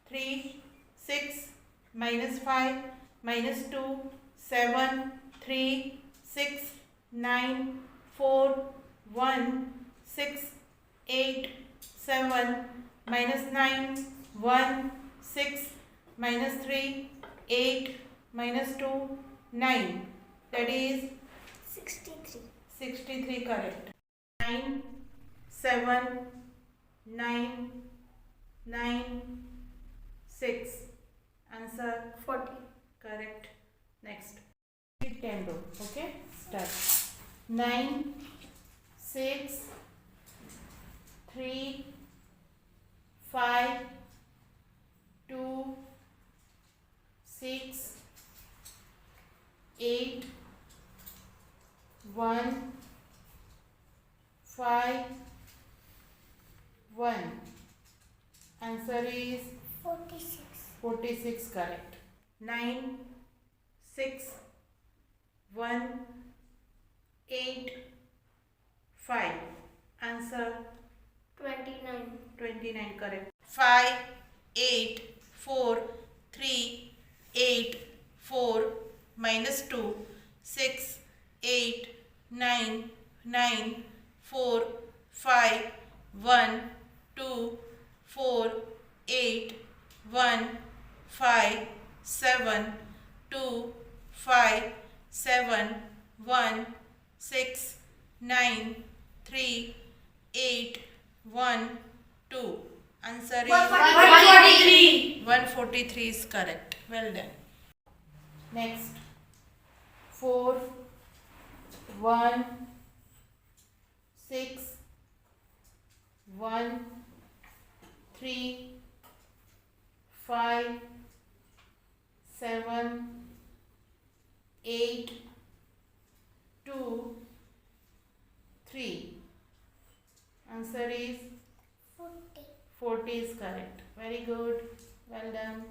3, 6, minus 5, minus 2, 7, 3, 6, 9, 4, 1, 6, 8, 7, minus 9, 1, 6, minus 3, 8, minus 2, 9. That is 63. 63 correct. 9, 7, 9, 9, 6. Answer 40. correct. Next. It can do. Okay. Start. 9, 6, 3, 5, 2, 6, 8, 1, 5, 1. Answer is 46. 46 correct. 9, 6, 1, 8, 5. Answer 29. 29 correct. 5, 8, 4, 3, 8, 4, minus 2, 6, 8, 9, 9, 4, 5, 1, 2, 4, 8, 1, 5, 7, 2, 5, 7, 1, 6, 9, 3, 8, 1, 2. Answer is 143. 143 is correct. Well done. Next. 4, 1, 6, 1, 3, 5, 7, 8, 2, 3. Answer is 40. 40 is correct. Very good. Well done.